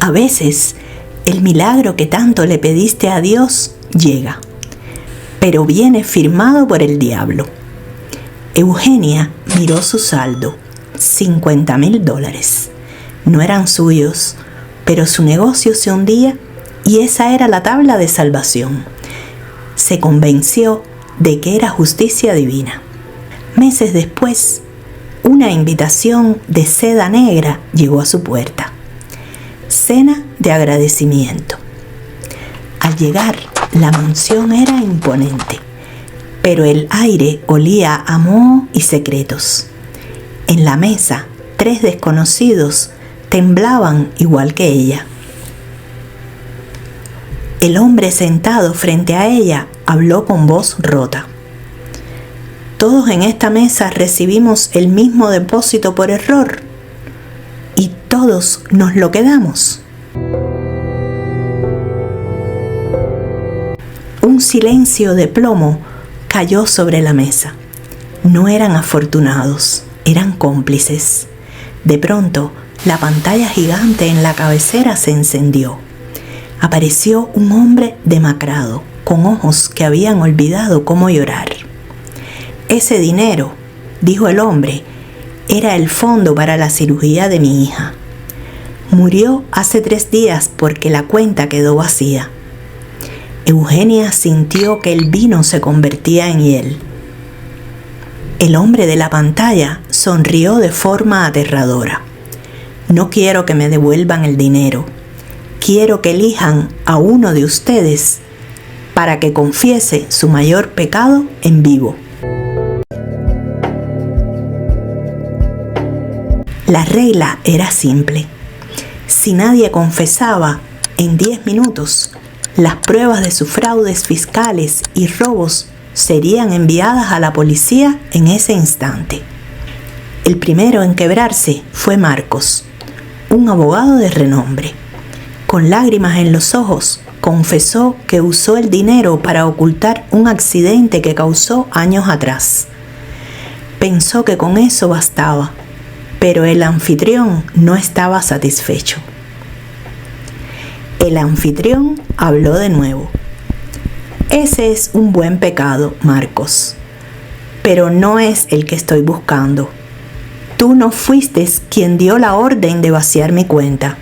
A veces, el milagro que tanto le pediste a Dios llega, pero viene firmado por el diablo. Eugenia miró su saldo, $50,000. No eran suyos, pero su negocio se hundía y esa era la tabla de salvación. Se convenció de que era justicia divina. Meses después, una invitación de seda negra llegó a su puerta. Cena de agradecimiento. Al llegar, la mansión era imponente, pero el aire olía a moho y secretos. En la mesa, 3 desconocidos temblaban igual que ella. El hombre sentado frente a ella habló con voz rota. Todos en esta mesa recibimos el mismo depósito por error y todos nos lo quedamos. Un silencio de plomo cayó sobre la mesa. No eran afortunados, eran cómplices. De pronto, la pantalla gigante en la cabecera se encendió. Apareció un hombre demacrado, con ojos que habían olvidado cómo llorar. Ese dinero, dijo el hombre, era el fondo para la cirugía de mi hija. Murió hace 3 días porque la cuenta quedó vacía. Eugenia sintió que el vino se convertía en hiel. El hombre de la pantalla sonrió de forma aterradora. No quiero que me devuelvan el dinero. Quiero que elijan a uno de ustedes para que confiese su mayor pecado en vivo. La regla era simple. Si nadie confesaba, en 10 minutos, las pruebas de sus fraudes fiscales y robos serían enviadas a la policía en ese instante. El primero en quebrarse fue Marcos, un abogado de renombre. Con lágrimas en los ojos, confesó que usó el dinero para ocultar un accidente que causó años atrás. Pensó que con eso bastaba, pero el anfitrión no estaba satisfecho. El anfitrión habló de nuevo. Ese es un buen pecado, Marcos, pero no es el que estoy buscando. Tú no fuiste quien dio la orden de vaciar mi cuenta.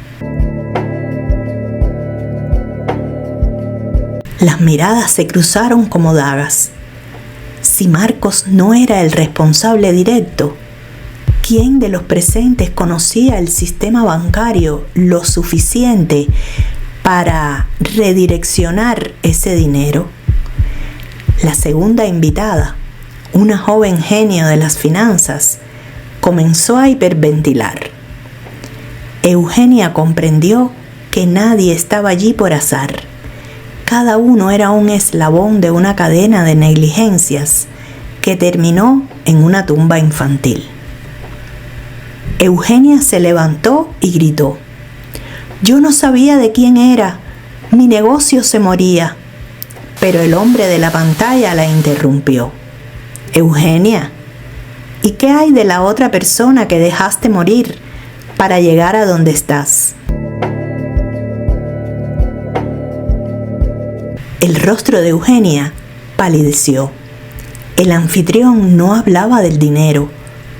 Las miradas se cruzaron como dagas. Si Marcos no era el responsable directo, ¿quién de los presentes conocía el sistema bancario lo suficiente para redireccionar ese dinero? La segunda invitada, una joven genio de las finanzas, comenzó a hiperventilar. Eugenia comprendió que nadie estaba allí por azar. Cada uno era un eslabón de una cadena de negligencias que terminó en una tumba infantil. Eugenia se levantó y gritó: «Yo no sabía de quién era, mi negocio se moría». Pero el hombre de la pantalla la interrumpió. «Eugenia, ¿y qué hay de la otra persona que dejaste morir para llegar a donde estás?» El rostro de Eugenia palideció. El anfitrión no hablaba del dinero,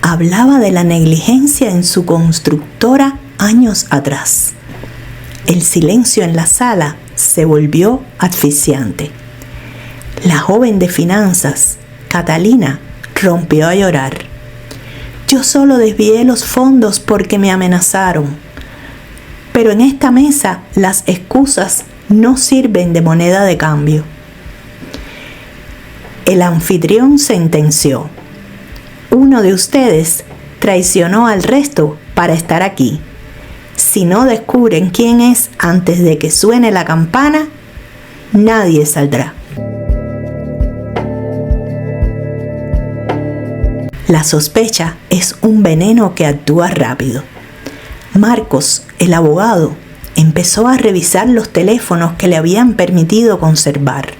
hablaba de la negligencia en su constructora años atrás. El silencio en la sala se volvió asfixiante. La joven de finanzas, Catalina, rompió a llorar. «Yo solo desvié los fondos porque me amenazaron. Pero en esta mesa las excusas no sirven de moneda de cambio». El anfitrión sentenció: «Uno de ustedes traicionó al resto para estar aquí. Si no descubren quién es antes de que suene la campana, nadie saldrá». La sospecha es un veneno que actúa rápido. Marcos, el abogado, empezó a revisar los teléfonos que le habían permitido conservar.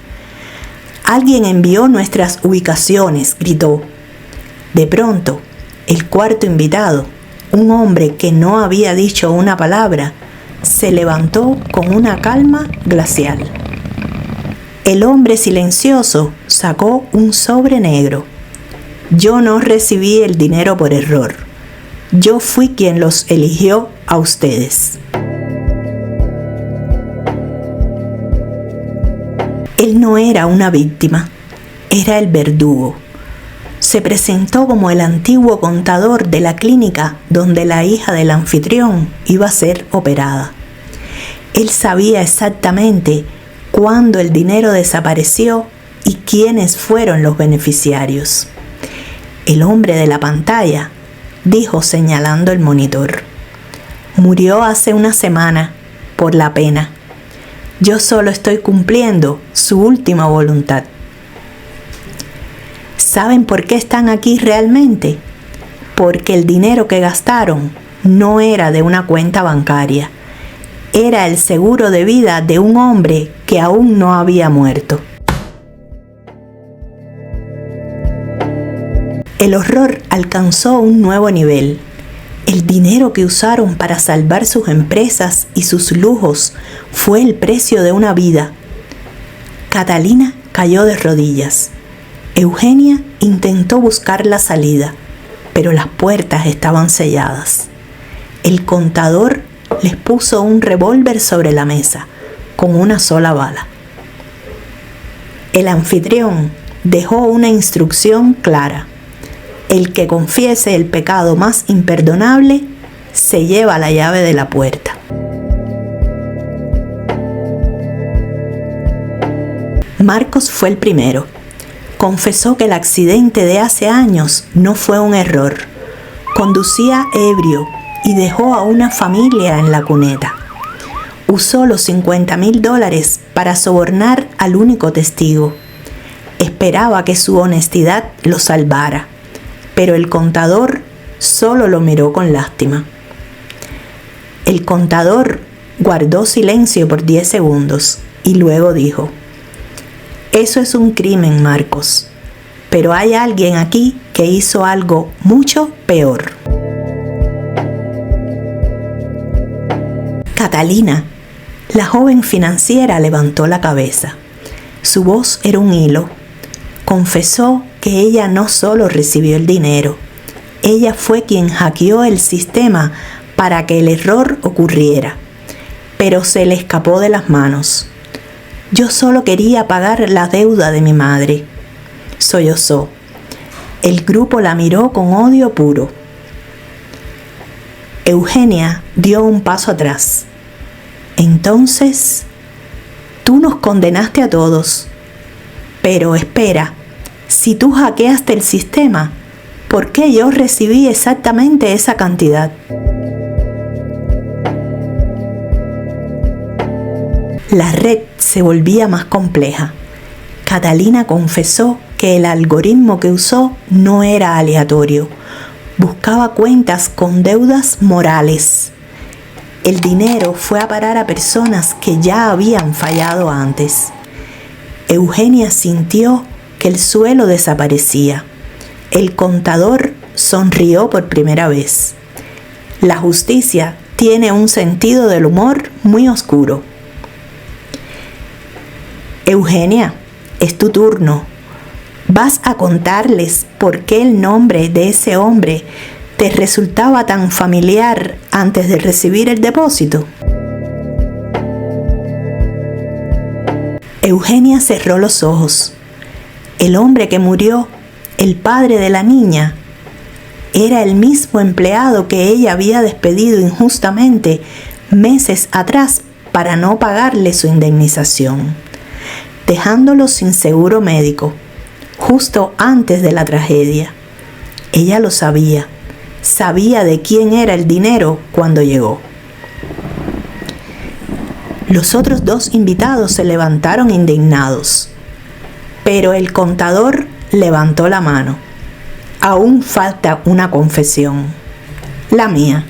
«Alguien envió nuestras ubicaciones», gritó. De pronto, el cuarto invitado, un hombre que no había dicho una palabra, se levantó con una calma glacial. El hombre silencioso sacó un sobre negro. Yo no recibí el dinero por error. Yo fui quien los eligió a ustedes. Él no era una víctima, era el verdugo. Se presentó como el antiguo contador de la clínica donde la hija del anfitrión iba a ser operada. Él sabía exactamente cuándo el dinero desapareció y quiénes fueron los beneficiarios. El hombre de la pantalla dijo señalando el monitor: murió hace una semana por la pena. Yo solo estoy cumpliendo su última voluntad. ¿Saben por qué están aquí realmente? Porque el dinero que gastaron no era de una cuenta bancaria. Era el seguro de vida de un hombre que aún no había muerto. El horror alcanzó un nuevo nivel. El dinero que usaron para salvar sus empresas y sus lujos fue el precio de una vida. Catalina cayó de rodillas. Eugenia intentó buscar la salida, pero las puertas estaban selladas. El contador les puso un revólver sobre la mesa, con una sola bala. El anfitrión dejó una instrucción clara: el que confiese el pecado más imperdonable se lleva la llave de la puerta. Marcos fue el primero. Confesó que el accidente de hace años no fue un error. Conducía ebrio y dejó a una familia en la cuneta. Usó los $50,000 para sobornar al único testigo. Esperaba que su honestidad lo salvara, pero el contador solo lo miró con lástima. El contador guardó silencio por 10 segundos y luego dijo: eso es un crimen, Marcos, pero hay alguien aquí que hizo algo mucho peor. Catalina, la joven financiera, levantó la cabeza. Su voz era un hilo. Confesó que ella no solo recibió el dinero, ella fue quien hackeó el sistema para que el error ocurriera, pero se le escapó de las manos. Yo solo quería pagar la deuda de mi madre, sollozó. El grupo la miró con odio puro. Eugenia dio un paso atrás. Entonces, tú nos condenaste a todos. Pero espera, si tú hackeaste el sistema, ¿por qué yo recibí exactamente esa cantidad? La red se volvía más compleja. Catalina confesó que el algoritmo que usó no era aleatorio. Buscaba cuentas con deudas morales. El dinero fue a parar a personas que ya habían fallado antes. Eugenia sintió que el suelo desaparecía. El contador sonrió por primera vez. La justicia tiene un sentido del humor muy oscuro. Eugenia, es tu turno. ¿Vas a contarles por qué el nombre de ese hombre te resultaba tan familiar antes de recibir el depósito? Eugenia cerró los ojos. El hombre que murió, el padre de la niña, era el mismo empleado que ella había despedido injustamente meses atrás para no pagarle su indemnización, dejándolo sin seguro médico, justo antes de la tragedia. Ella lo sabía, sabía de quién era el dinero cuando llegó. Los otros dos invitados se levantaron indignados, pero el contador levantó la mano. Aún falta una confesión, la mía.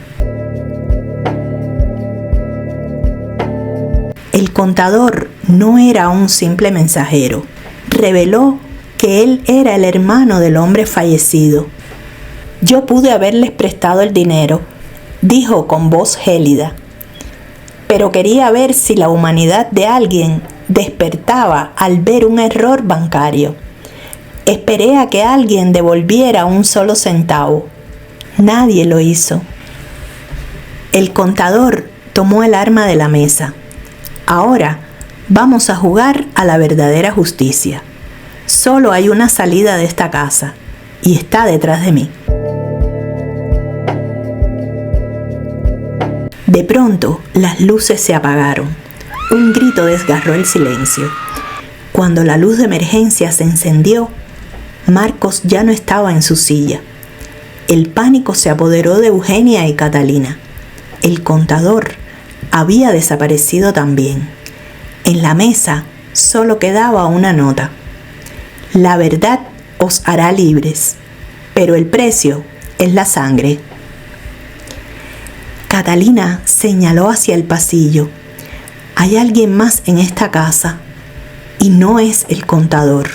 El contador no era un simple mensajero. Reveló que él era el hermano del hombre fallecido. Yo pude haberles prestado el dinero, dijo con voz gélida, pero quería ver si la humanidad de alguien despertaba al ver un error bancario. Esperé a que alguien devolviera un solo centavo. Nadie lo hizo. El contador tomó el arma de la mesa. Ahora vamos a jugar a la verdadera justicia. Solo hay una salida de esta casa y está detrás de mí. De pronto, las luces se apagaron. Un grito desgarró el silencio. Cuando la luz de emergencia se encendió, Marcos ya no estaba en su silla. El pánico se apoderó de Eugenia y Catalina. El contador había desaparecido también. En la mesa solo quedaba una nota. La verdad os hará libres, pero el precio es la sangre. Catalina señaló hacia el pasillo. Hay alguien más en esta casa y no es el contador.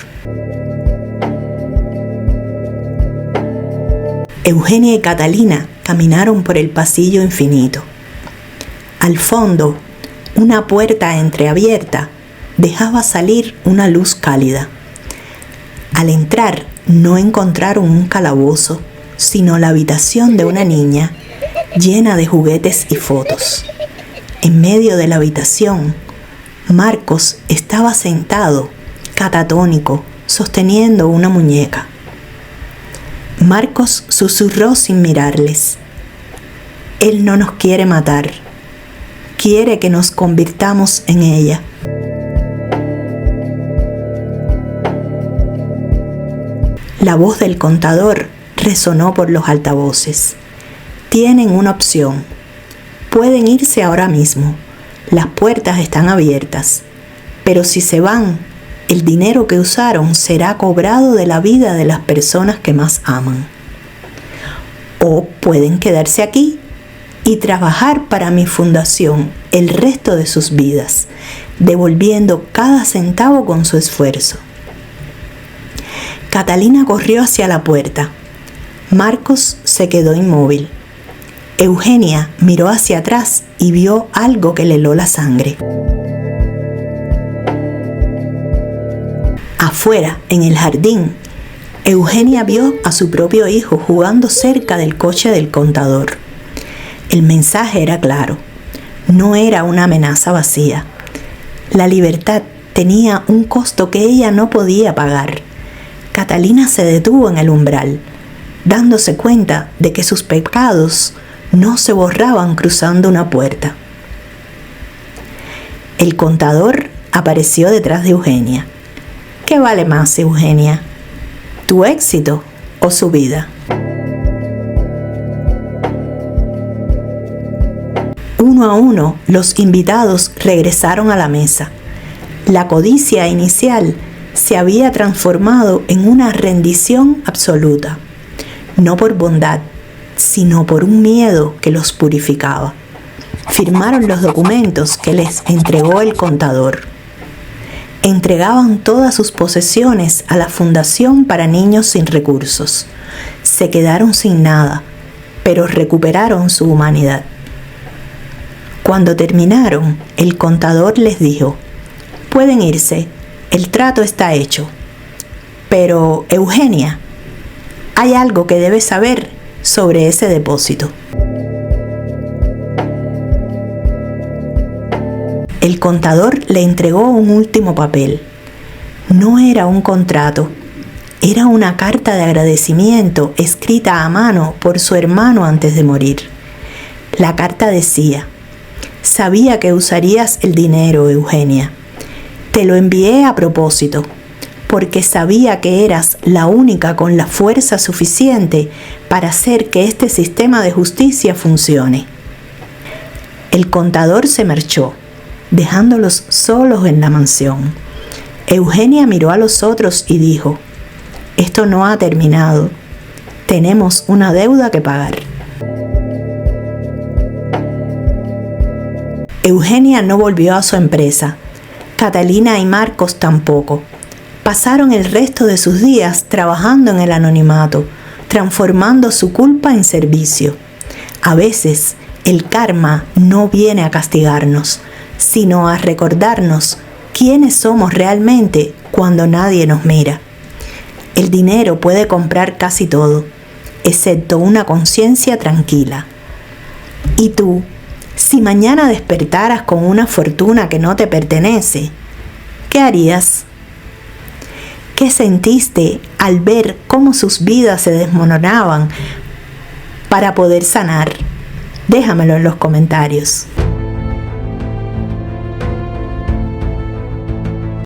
Eugenia y Catalina caminaron por el pasillo infinito. Al fondo, una puerta entreabierta dejaba salir una luz cálida. Al entrar, no encontraron un calabozo, sino la habitación de una niña llena de juguetes y fotos. En medio de la habitación, Marcos estaba sentado, catatónico, sosteniendo una muñeca. Marcos susurró sin mirarles. Él no nos quiere matar. Quiere que nos convirtamos en ella. La voz del contador resonó por los altavoces. Tienen una opción. Pueden irse ahora mismo. Las puertas están abiertas. Pero si se van, el dinero que usaron será cobrado de la vida de las personas que más aman. O pueden quedarse aquí y trabajar para mi fundación el resto de sus vidas, devolviendo cada centavo con su esfuerzo. Catalina corrió hacia la puerta. Marcos se quedó inmóvil. Eugenia miró hacia atrás y vio algo que le heló la sangre. Afuera, en el jardín, Eugenia vio a su propio hijo jugando cerca del coche del contador. El mensaje era claro. No era una amenaza vacía. La libertad tenía un costo que ella no podía pagar. Catalina se detuvo en el umbral, dándose cuenta de que sus pecados no se borraban cruzando una puerta. El contador apareció detrás de Eugenia. ¿Qué vale más, Eugenia? ¿Tu éxito o su vida? Uno a uno, los invitados regresaron a la mesa. La codicia inicial se había transformado en una rendición absoluta, no por bondad, sino por un miedo que los purificaba. Firmaron los documentos que les entregó el contador. Entregaban todas sus posesiones a la Fundación para Niños Sin Recursos. Se quedaron sin nada, pero recuperaron su humanidad. Cuando terminaron, el contador les dijo: pueden irse, el trato está hecho. Pero, Eugenia, hay algo que debes saber sobre ese depósito. El contador le entregó un último papel. No era un contrato, era una carta de agradecimiento escrita a mano por su hermano antes de morir. La carta decía: sabía que usarías el dinero, Eugenia. Te lo envié a propósito, porque sabía que eras la única con la fuerza suficiente para hacer que este sistema de justicia funcione. El contador se marchó, dejándolos solos en la mansión. Eugenia miró a los otros y dijo: esto no ha terminado. Tenemos una deuda que pagar. Eugenia no volvió a su empresa. Catalina y Marcos tampoco. Pasaron el resto de sus días trabajando en el anonimato, transformando su culpa en servicio. A veces, El karma no viene a castigarnos, sino a recordarnos quiénes somos realmente cuando nadie nos mira. El dinero puede comprar casi todo, excepto una conciencia tranquila. ¿Y tú, si mañana despertaras con una fortuna que no te pertenece, qué harías? ¿Qué sentiste al ver cómo sus vidas se desmoronaban para poder sanar? Déjamelo en los comentarios.